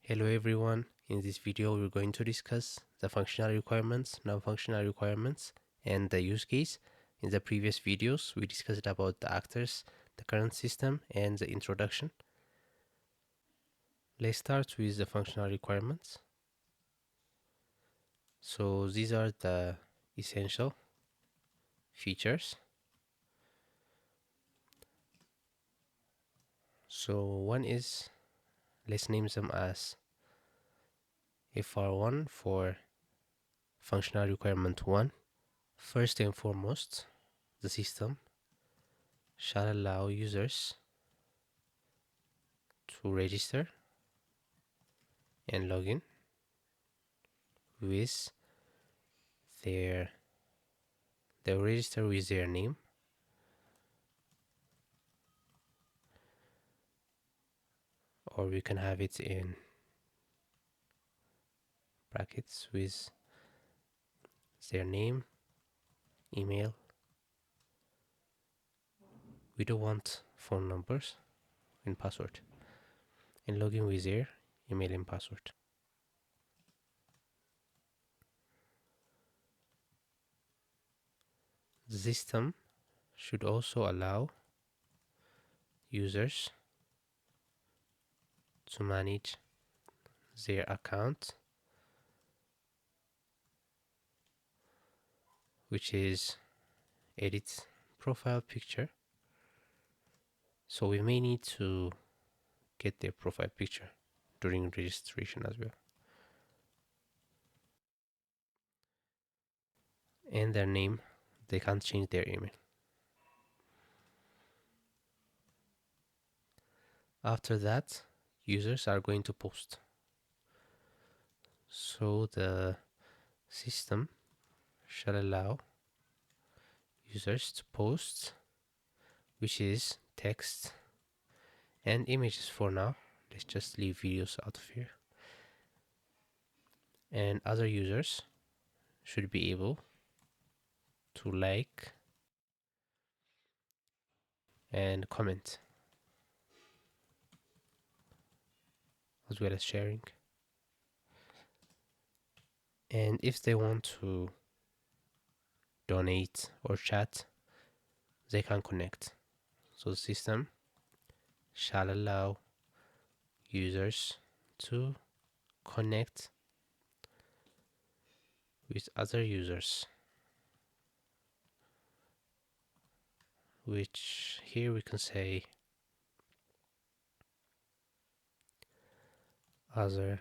Hello everyone, in this video we're going to discuss the functional requirements, non-functional requirements, and the use case. In the previous videos we discussed about the actors, the current system, and the introduction. Let's start with the functional requirements. So these are the essential features. So one is, let's name them as FR1 for functional requirement 1. First and foremost, the system shall allow users to register and log in with their they'll register with their name, or we can have it in brackets with their name, email. We don't want phone numbers and password, and log in with their email and password. The system should also allow users to manage their account, which is edit profile picture. So we may need to get their profile picture during registration as well, and their name. They can't change their email. After that, users are going to post. So the system shall allow users to post, which is text and images for now. Let's just leave videos out of here. And other users should be able to like and comment, as well as sharing. And if they want to donate or chat, they can connect. So the system shall allow users to connect with other users, which here we can say other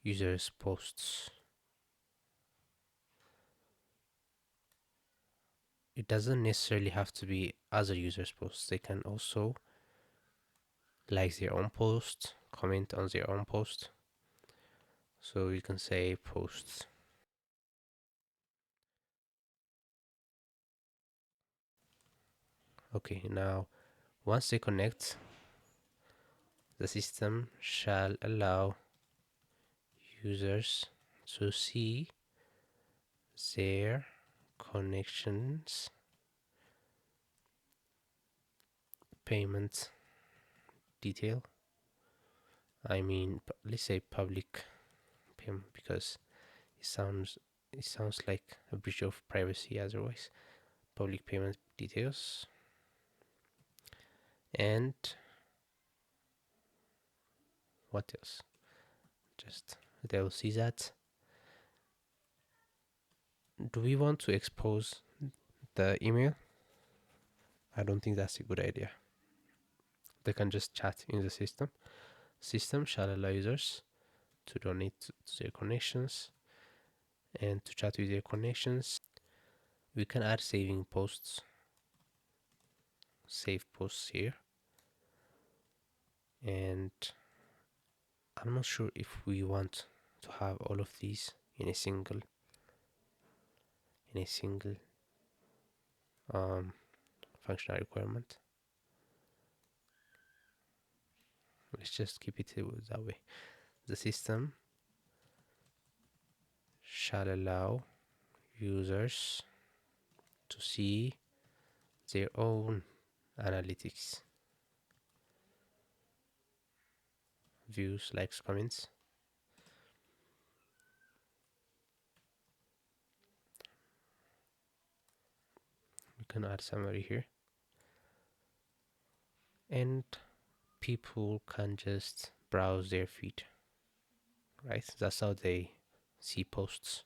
users posts. It doesn't necessarily have to be other users posts. They can also like their own post, comment on their own post. So you can say posts. Okay, now once they connect, the system shall allow users to see their connections payment detail. I mean, let's say public payment, because it sounds like a breach of privacy otherwise. Public payment details, and what else? Just they will see that. Do we want to expose the email? I don't think that's a good idea. They can just chat in the system. System shall allow users to donate to their connections and to chat with their connections. We can add saving posts, save posts here, and I'm not sure if we want to have all of these in a single functional requirement. Let's just keep it that way. The system shall allow users to see their own analytics. views, likes, comments. We can add summary here, and people can just browse their feed, right? That's how they see posts.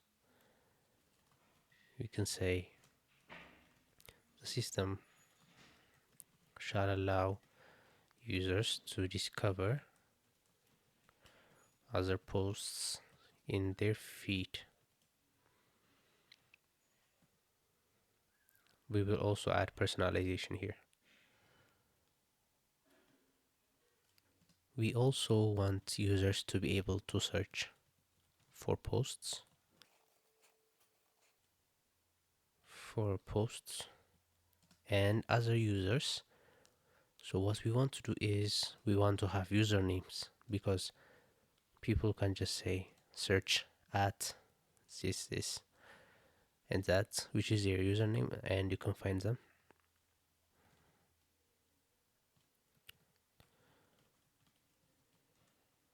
We can say the system shall allow users to discover other posts in their feed. We will also add personalization here. We also want users to be able to search for posts, and other users. So what we want to do is we want to have usernames, because people can just say search at this and that, which is their username, and you can find them.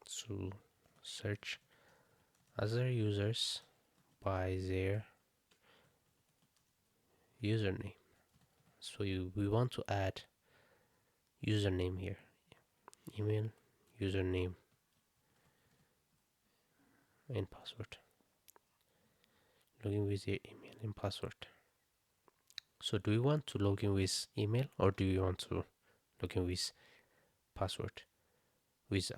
So search other users by their username. So we want to add username here, email, username, and password. Login with your email and password. So do we want to log in with email, or do we want to log in with password, with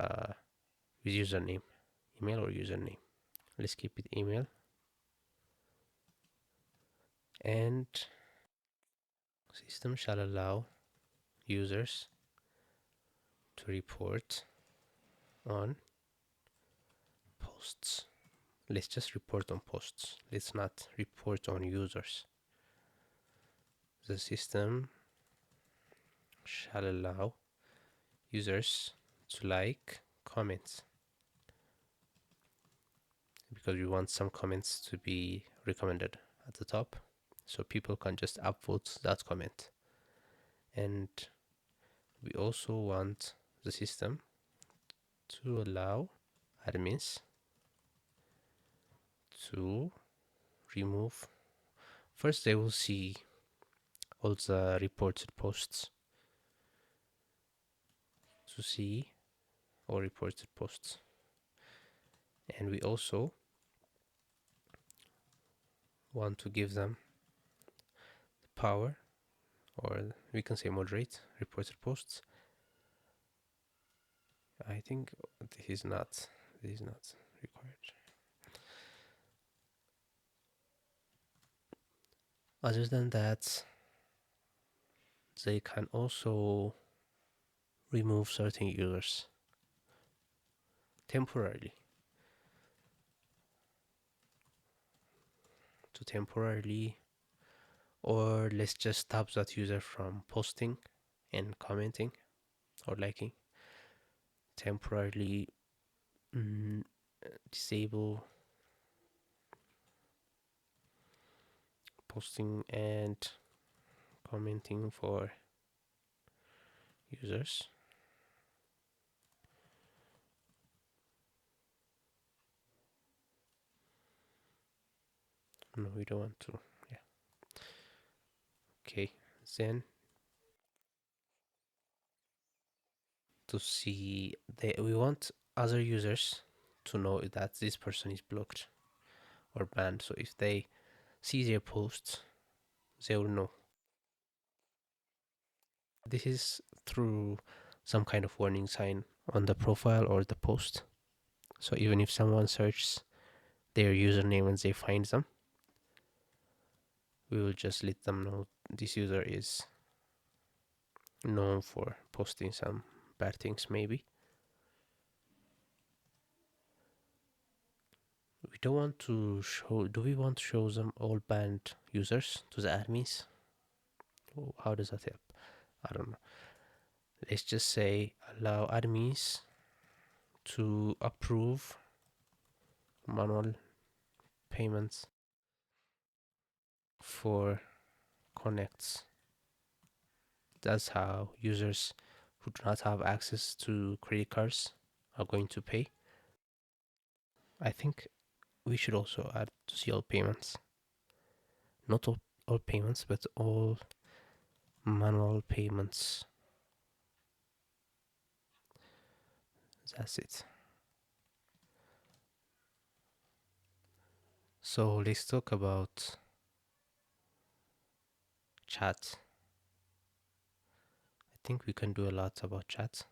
username, email or username? Let's keep it email. And system shall allow users to report on posts. Let's just report on posts. Let's not report on users. The system shall allow users to like comments, because we want some comments to be recommended at the top, so people can just upvote that comment. And we also want the system to allow admins to remove. First, they will see all the reported posts, to see all reported posts. And we also want to give them the power, or we can say moderate reported posts. I think this is not required. Other than that, they can also remove certain users temporarily. To temporarily, or let's just stop that user from posting and commenting or liking. Temporarily disable posting and commenting for users. No, we don't want to. Yeah. Okay. Then to see we want other users to know that this person is blocked or banned. So if they see their posts, they will know. This is through some kind of warning sign on the profile or the post. So even if someone searches their username and they find them, we will just let them know this user is known for posting some bad things, maybe. We don't want to show, do we want to show them all banned users to the admins? How does that help? I don't know. Let's just say allow admins to approve manual payments for connects. That's how users who do not have access to credit cards are going to pay. I think we should also add to see all payments. Not all payments, but all manual payments. That's it. So let's talk about chat. I think we can do a lot about chat.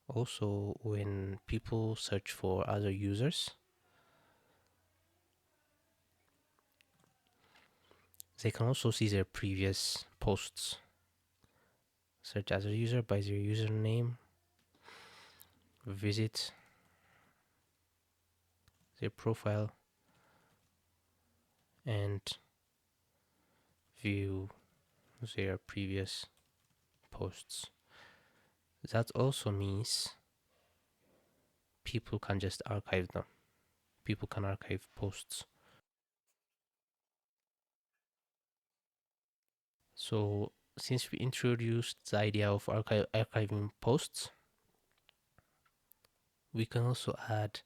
Also, when people search for other users, they can also see their previous posts. Search as a user by their username, visit their profile, and view their previous posts. That also means people can just archive them. People can archive posts. So, since we introduced the idea of archiving posts, we can also add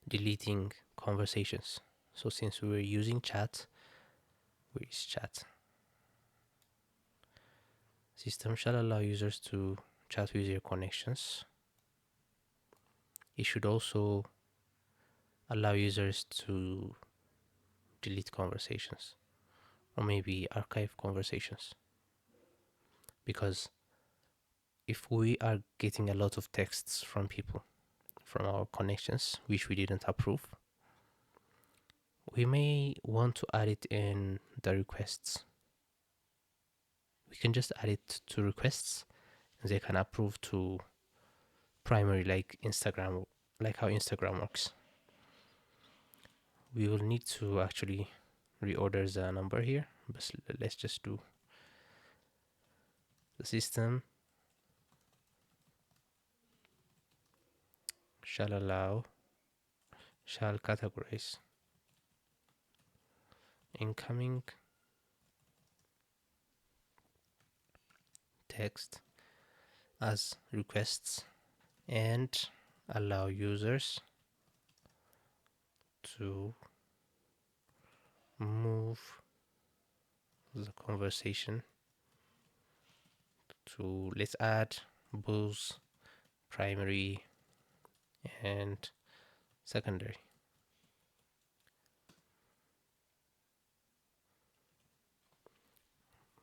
deleting conversations. So, since we were using chat, where is chat? System shall allow users to chat with their connections. It should also allow users to delete conversations or maybe archive conversations. Because if we are getting a lot of texts from people, from our connections, which we didn't approve, we may want to add it in the requests. We can just add it to requests and they can approve to primary, like Instagram, like how Instagram works. We will need to actually reorder the number here, but let's just do the system shall categorize incoming text as requests and allow users to move the conversation to, let's add both primary and secondary.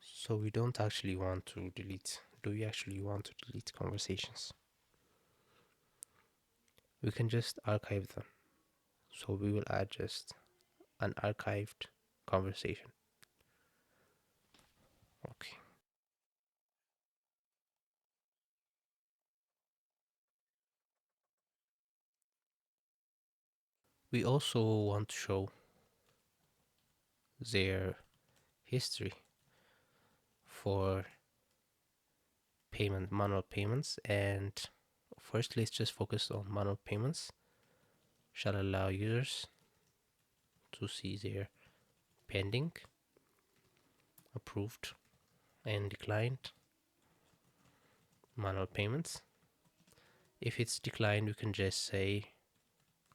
So we don't actually want to delete. Do we actually want to delete conversations? We can just archive them. So we will add just an archived conversation. Okay. We also want to show their history for manual payments, and first let's just focus on manual payments. Shall allow users to see their pending, approved, and declined manual payments. If it's declined, we can just say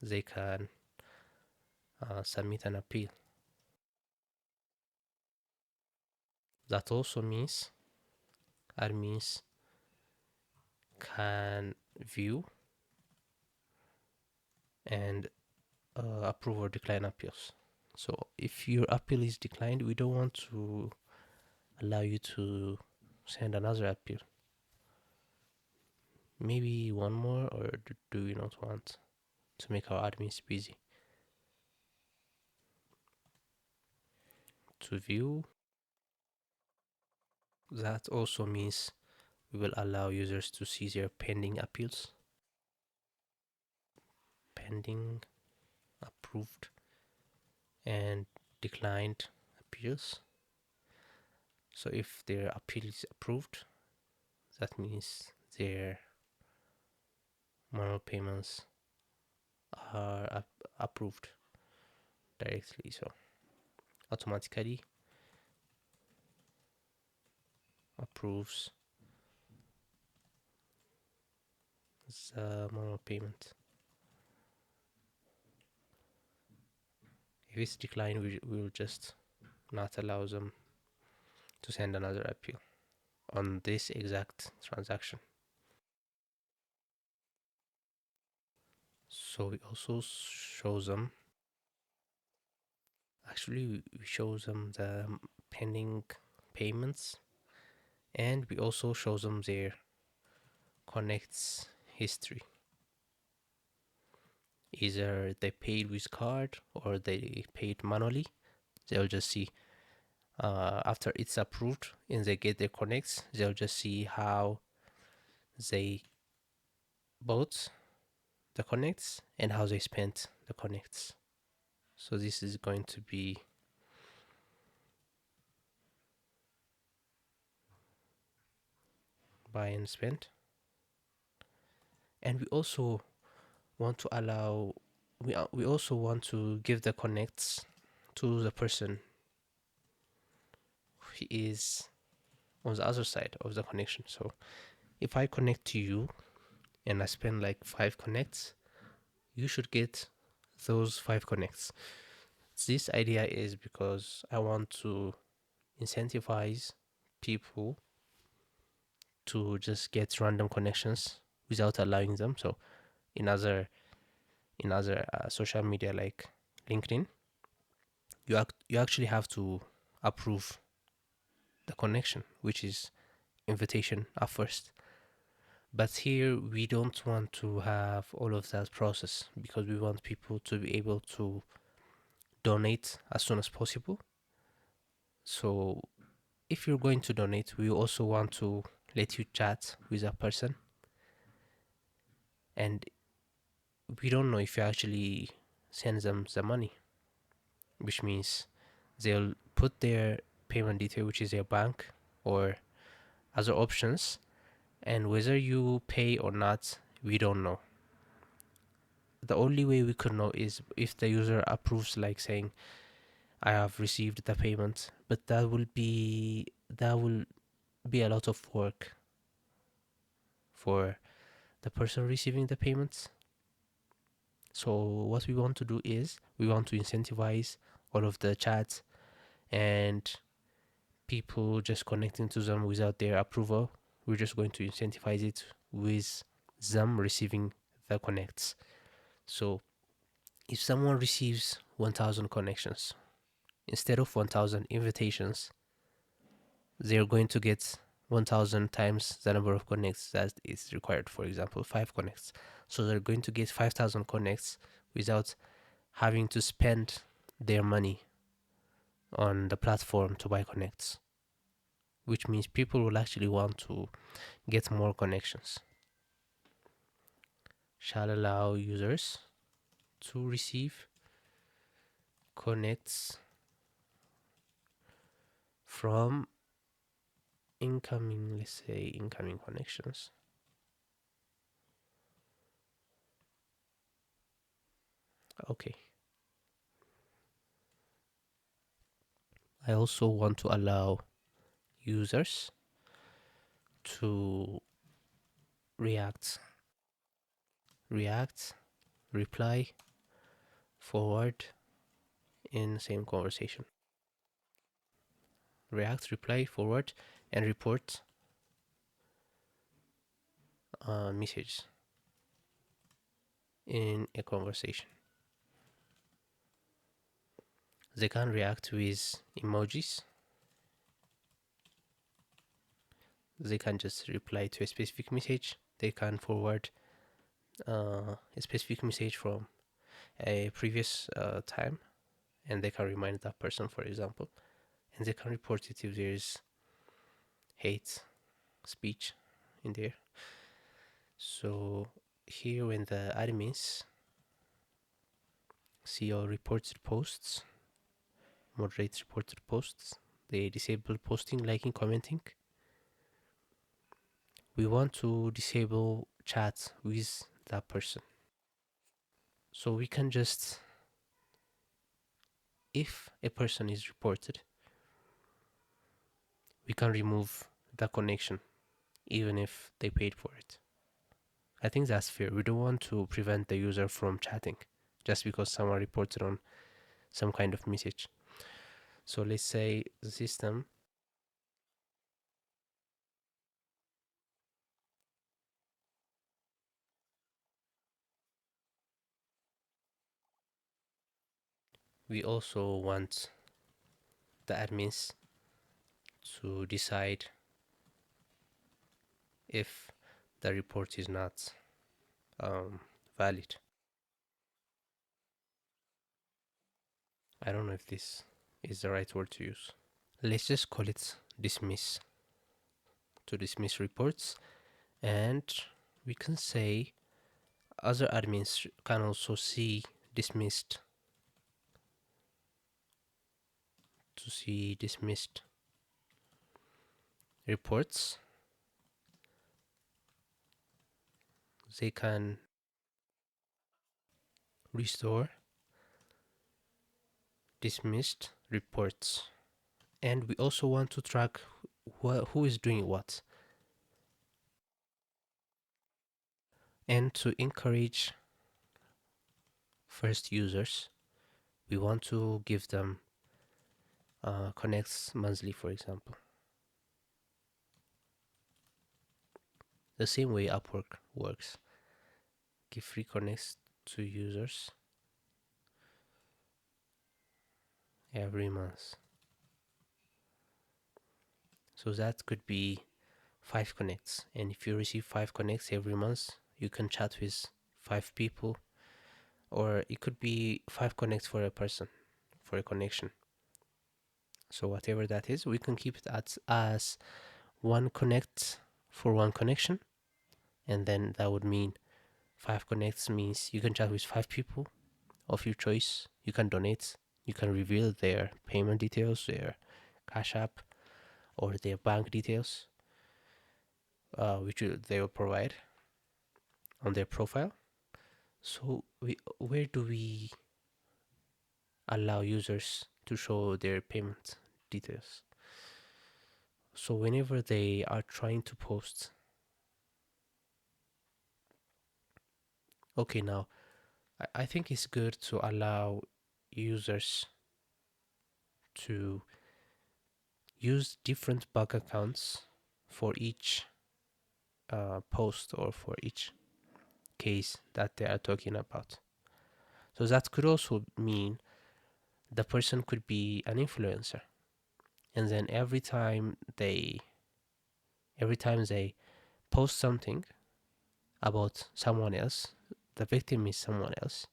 they can submit an appeal. That also means admins can view and approve or decline appeals. So if your appeal is declined, we don't want to allow you to send another appeal. Maybe one more, or do we not want to make our admins busy? To view, that also means we will allow users to see their pending appeals, pending, approved, and declined appeals. So if their appeal is approved, that means their manual payments are approved directly. So automatically approves the manual payment. If it's declined, we will just not allow them to send another appeal on this exact transaction. So we also show them, actually we show them the pending payments, and we also show them their connects history. Either they paid with card or they paid manually. They'll just see after it's approved and they get their connects, they'll just see how they bought the connects and how they spent the connects. So this is going to be buy and spend. And we also want to allow, we also want to give the connects to the person who is on the other side of the connection. So if I connect to you and I spend like 5 connects, you should get those 5 connects. This idea is because I want to incentivize people to just get random connections without allowing them. So in other social media like LinkedIn, you actually have to approve the connection, which is invitation at first. But here we don't want to have all of that process because we want people to be able to donate as soon as possible. So if you're going to donate, we also want to let you chat with a person, and we don't know if you actually send them the money, which means they'll put their payment detail, which is their bank or other options, and whether you pay or not, we don't know. The only way we could know is if the user approves, like saying, I have received the payment, but that will be a lot of work for the person receiving the payments. So what we want to do is we want to incentivize all of the chats and people just connecting to them without their approval. We're just going to incentivize it with them receiving the connects. So if someone receives 1000 connections instead of 1000 invitations, they're going to get 1000 times the number of connects that is required. For example, 5 connects. So they're going to get 5000 connects without having to spend their money on the platform to buy connects, which means people will actually want to get more connections. Shall allow users to receive connects from incoming, let's say, incoming connections. Okay. I also want to allow users to react, reply, forward in the same conversation. React, reply, forward, and report message in a conversation. They can react with emojis. They can just reply to a specific message. They can forward a specific message from a previous time, and they can remind that person, for example, and they can report it if there is hate speech in there. So here, when the admins see all reported posts, moderate reported posts, they disable posting, liking, commenting. We want to disable chats with that person. So we can just, if a person is reported, we can remove the connection even if they paid for it. I think that's fair. We don't want to prevent the user from chatting just because someone reported on some kind of message. So let's say the system, we also want the admins to decide if the report is not um, valid. I don't know if this is the right word to use. Let's just call it dismiss, to dismiss reports. And we can say other admins can also see dismissed, to see dismissed reports. They can restore dismissed reports. And we also want to track who is doing what, and to encourage first users, we want to give them connects monthly, for example, the same way Upwork works. Give free connects to users every month. So that could be 5 connects, and if you receive 5 connects every month, you can chat with 5 people, or it could be 5 connects for a person, for a connection. So whatever that is, we can keep it as 1 connect for 1 connection, and then that would mean 5 connects means you can chat with 5 people of your choice. You can donate, you can reveal their payment details, their cash app, or their bank details, which they will provide on their profile. So where do we allow users to show their payment details? So whenever they are trying to post, okay, now I think it's good to allow users to use different bank accounts for each post or for each case that they are talking about. So that could also mean the person could be an influencer, and then every time they post something about someone else, the victim is someone else,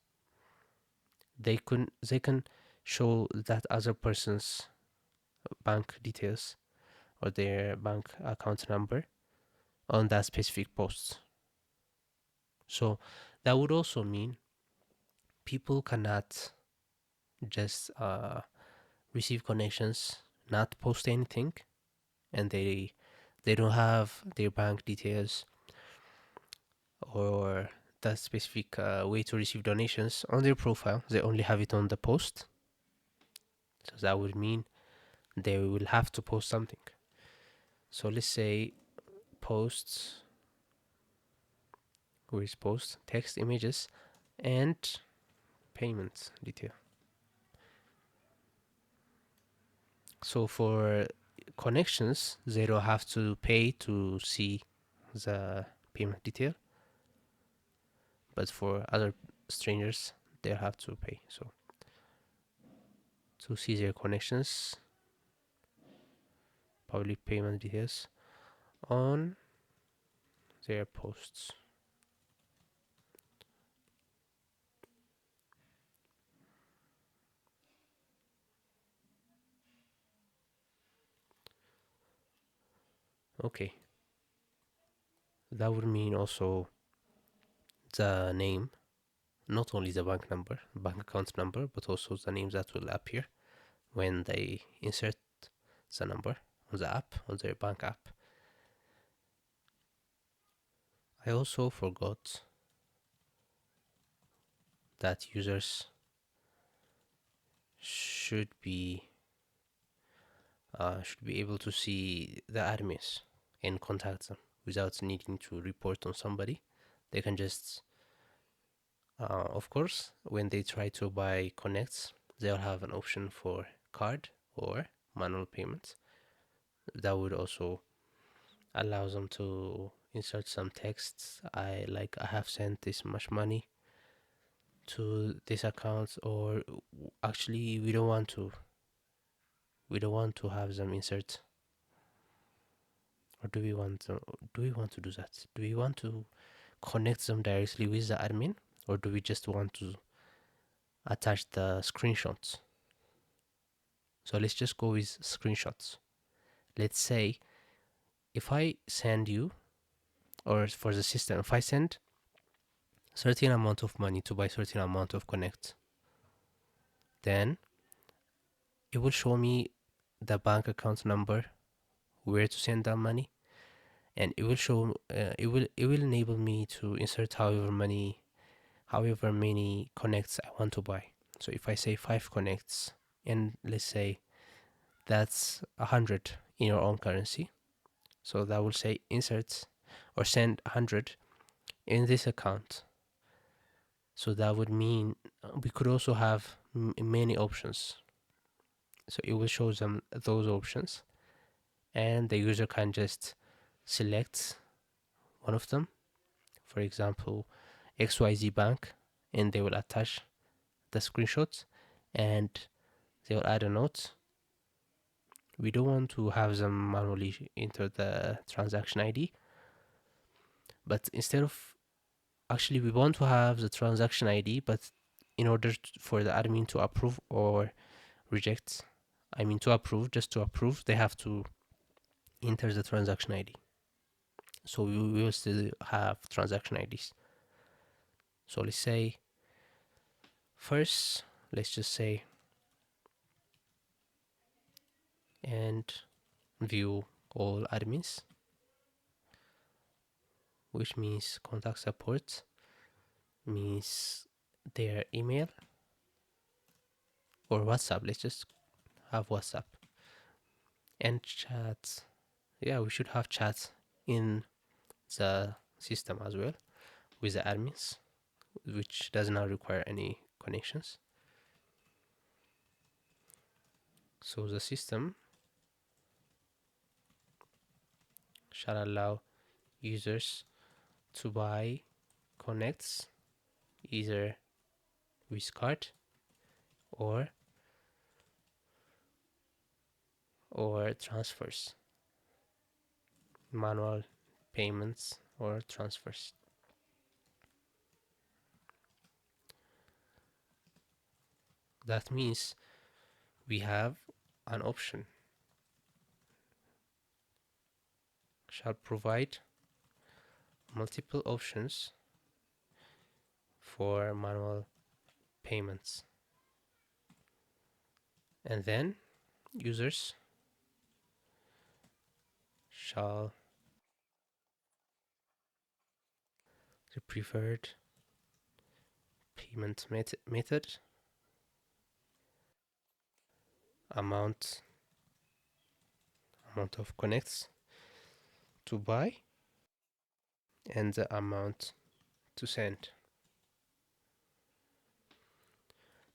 they can show that other person's bank details or their bank account number on that specific post. So that would also mean people cannot just receive connections, not post anything, and they don't have their bank details or that specific way to receive donations on their profile. They only have it on the post. So that would mean they will have to post something. So let's say posts, where is post, text, images, and payment detail. So for connections, they don't have to pay to see the payment detail, but for other strangers, they have to pay. So to see their connections, public payment details on their posts. Okay, that would mean also the name, not only the bank account number, but also the name that will appear when they insert the number on the app, on their bank app. I also forgot that users should be able to see the admins and contact them without needing to report on somebody. They can just, of course, when they try to buy connects, they'll have an option for card or manual payments. That would also allow them to insert some texts. I have sent this much money to this account, or actually we don't want to have them insert, or do we want to do that? Do we want to connect them directly with the admin, or do we just want to attach the screenshots? So let's just go with screenshots. Let's say if I send you, or for the system, if I send certain amount of money to buy certain amount of connect, then it will show me the bank account number where to send that money, and it will show it will enable me to insert however many connects I want to buy. So if I say 5 connects, and let's say that's 100 in your own currency, so that will say insert or send 100 in this account. So that would mean we could also have many options. So it will show them those options, and the user can just select one of them, for example, XYZ Bank, and they will attach the screenshots, and they will add a note. We don't want to have them manually enter the transaction ID, but instead of actually, we want to have the transaction ID, but in order for the admin to approve or reject, I mean to approve, just to approve, they have to enter the transaction ID. So we will still have transaction IDs. So let's say first, let's just say, and view all admins, which means contact support, means their email or WhatsApp. Let's just have WhatsApp and chat. Yeah, we should have chat in the system as well with the admins, which does not require any connections. So the system shall allow users to buy connects either with card or transfers, manual payments or transfers. That means we have an option shall provide multiple options for manual payments, and then users shall the preferred payment method, amount of connects to buy, and the amount to send.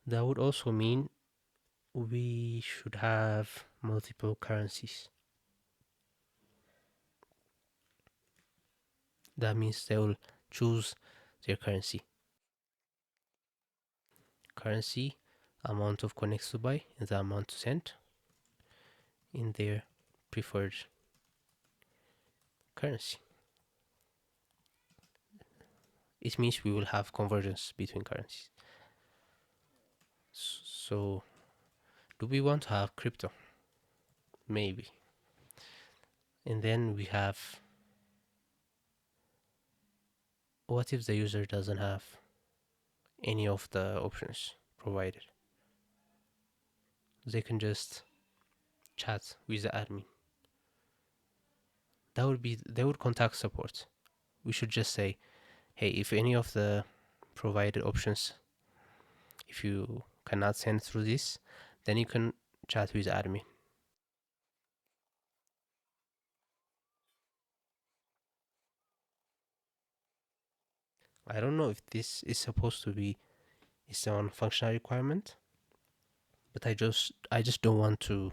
That would also mean we should have multiple currencies. That means they will choose their currency, amount of connects to buy, and the amount to send in their preferred currency. It means we will have convergence between currencies. So, do we want to have crypto? Maybe. And then we have, what if the user doesn't have any of the options provided? They can just chat with the admin. They would contact support. We should just say, hey, if any of the provided options, if you cannot send through this, then you can chat with admin. I don't know if this is supposed to be its own functional requirement, but I just don't want to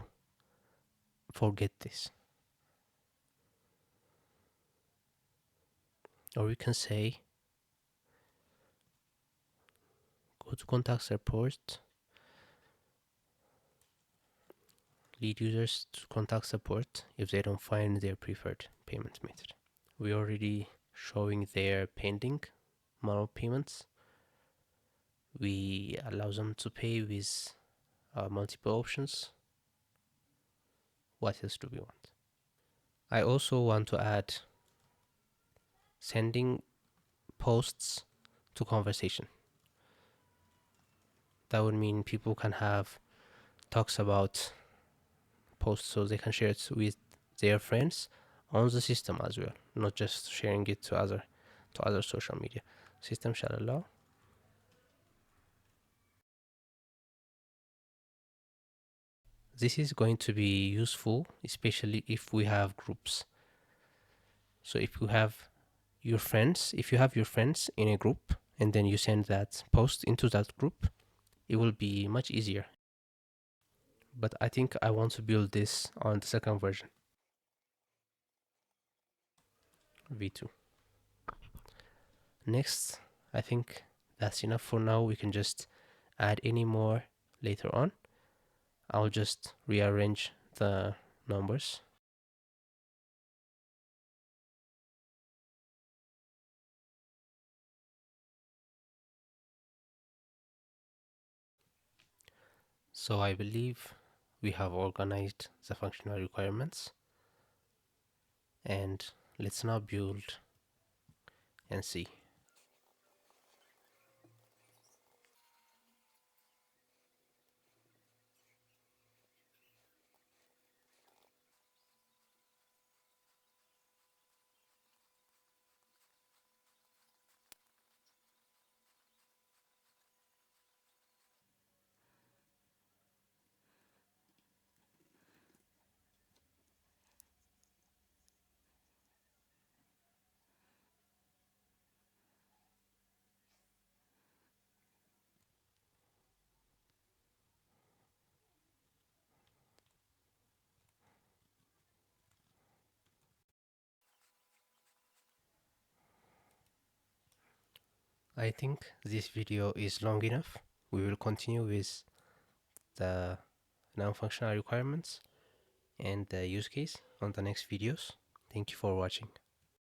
forget this. Or we can say go to contact support, lead users to contact support if they don't find their preferred payment method. We already showing their pending manual payments. We allow them to pay with multiple options. What else do we want? I also want to add sending posts to conversation. That would mean people can have talks about posts so they can share it with their friends on the system as well, not just sharing it to other social media. System shall allow. This is going to be useful, especially if we have groups. So if you have your friends in a group and then you send that post into that group, it will be much easier. But I think I want to build this on the second version, V2. Next, I think that's enough for now. We can just add any more later on. I'll just rearrange the numbers. So I believe we have organized the functional requirements, and let's now build and see. I think this video is long enough. We will continue with the non-functional requirements and the use case on the next videos. Thank you for watching.